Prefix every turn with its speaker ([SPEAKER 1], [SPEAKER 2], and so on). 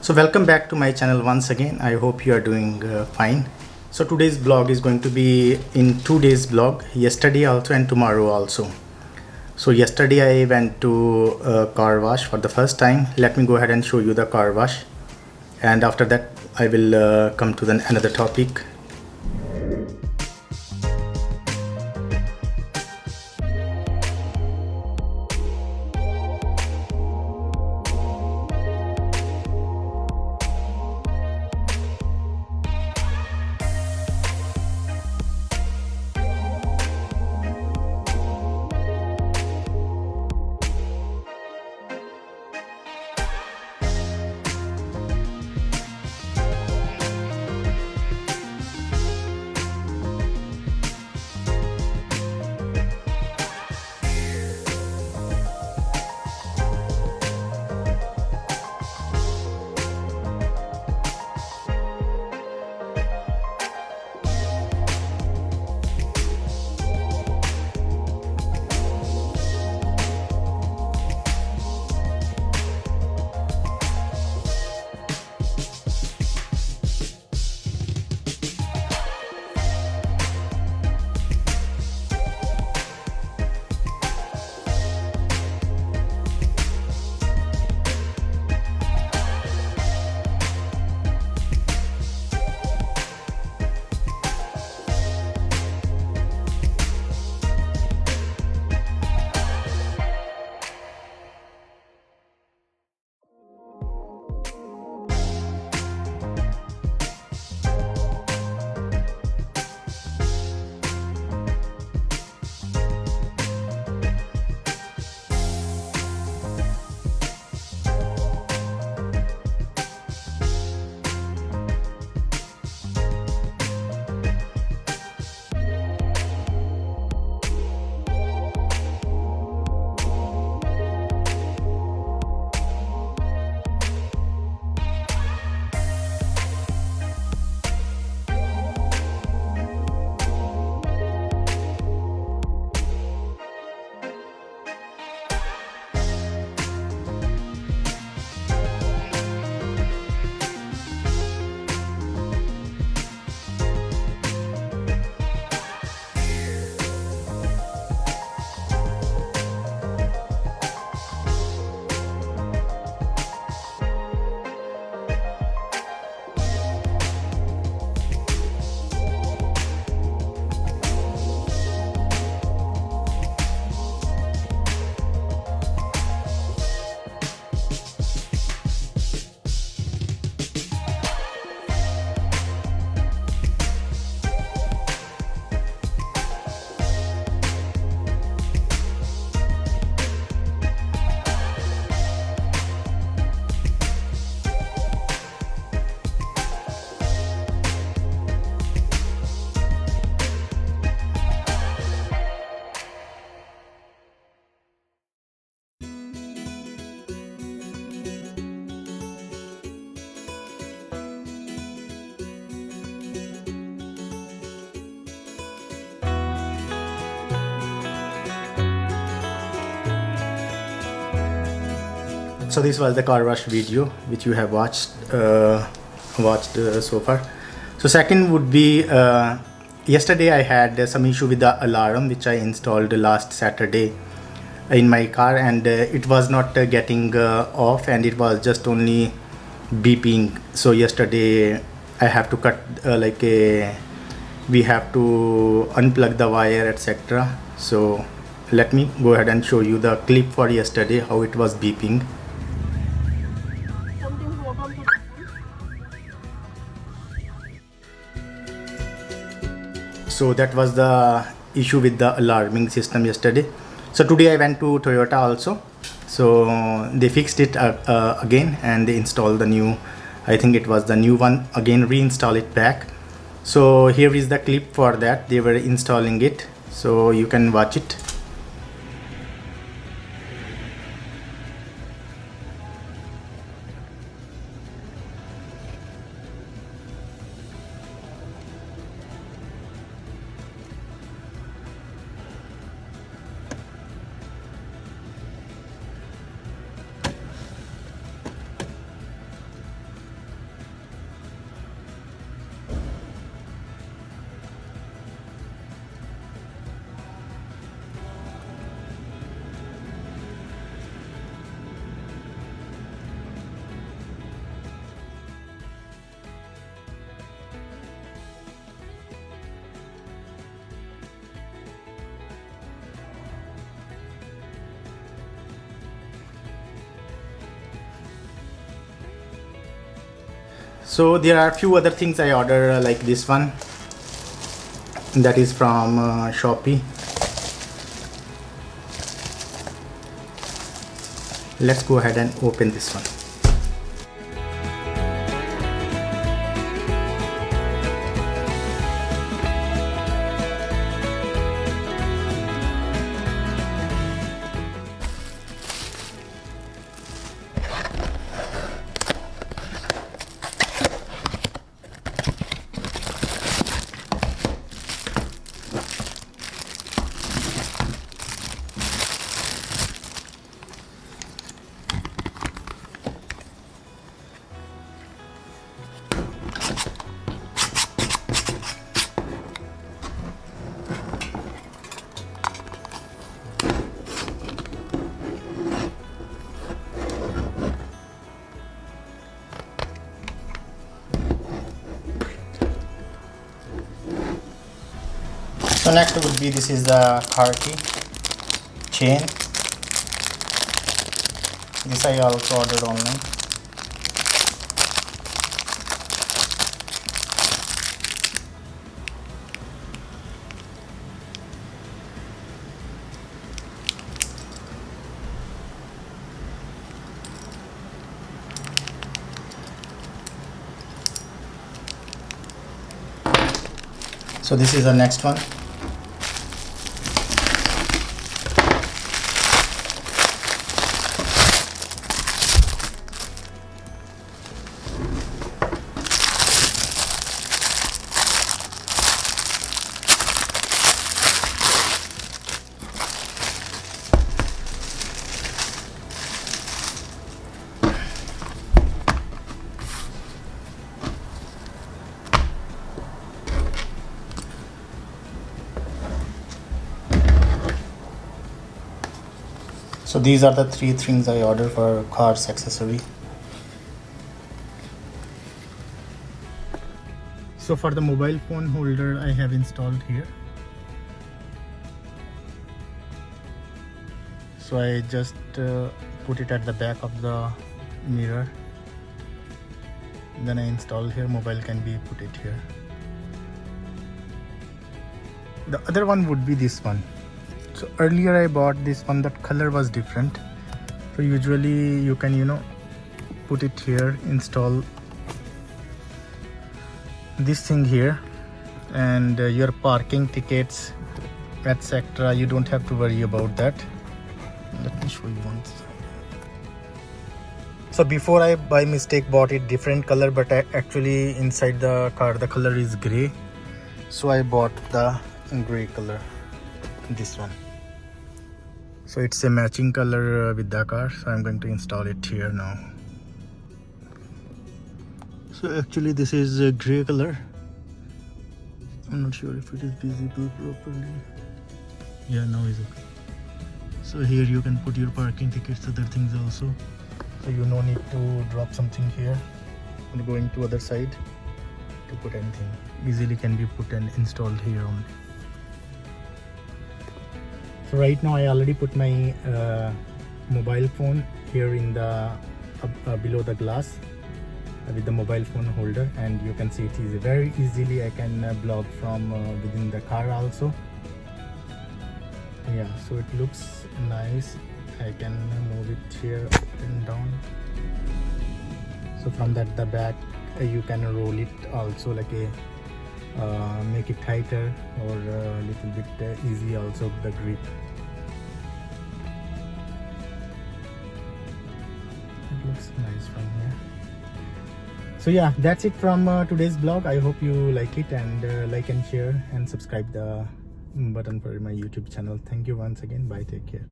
[SPEAKER 1] So welcome back to my channel once again. I hope you are doing fine. So today's vlog is going to be in 2 days vlog, yesterday also and tomorrow also. So yesterday I went to car wash for the first time. Let me go ahead and show you the car wash, and after that I will come to another topic. So this was the car wash video which you have watched so far. So second would be yesterday I had some issue with the alarm which I installed last Saturday in my car, and it was not getting off, and it was just only beeping. So yesterday I have to cut we have to unplug the wire, etc. So let me go ahead and show you the clip for yesterday, how it was beeping. So that was the issue with the alarming system yesterday. So today I went to Toyota also. So they fixed it again, and they installed the new, I think it was the new one, again reinstall it back. So here is the clip for that. They were installing it, so you can watch it. So there are a few other things I order, like this one, that is from Shopee. Let's go ahead and open this one. So next would be, this is the car key chain. This I also ordered online. So this is the next one. So these are the three things I ordered for car's accessory. So for the mobile phone holder, I have installed here. So I just put it at the back of the mirror. Then I install here. Mobile can be put it here. The other one would be this one. So earlier I bought this one, that color was different. So usually you can put it here, install this thing here, and your parking tickets, etc., you don't have to worry about that. Let me show you one. So before I by mistake bought it different color, but actually inside the car the color is gray, so I bought the gray color, this one. So it's a matching color with the car, so I'm going to install it here now. So actually this is a gray color. I'm not sure if it is visible properly. Yeah, now is okay. So here you can put your parking tickets, other things also. So you no need to drop something here and going to other side to put anything. Easily can be put and installed here only. So right now I already put my mobile phone here in the below the glass with the mobile phone holder, and you can see it is very easily I can vlog from within the car also. Yeah, so it looks nice. I can move it here up and down. So from that the back you can roll it also, like a make it tighter or a little bit easy also the grip. It looks nice from here. So yeah, that's it from today's vlog. I hope you like it, and like and share and subscribe the button for my YouTube channel. Thank you once again. Bye, take care.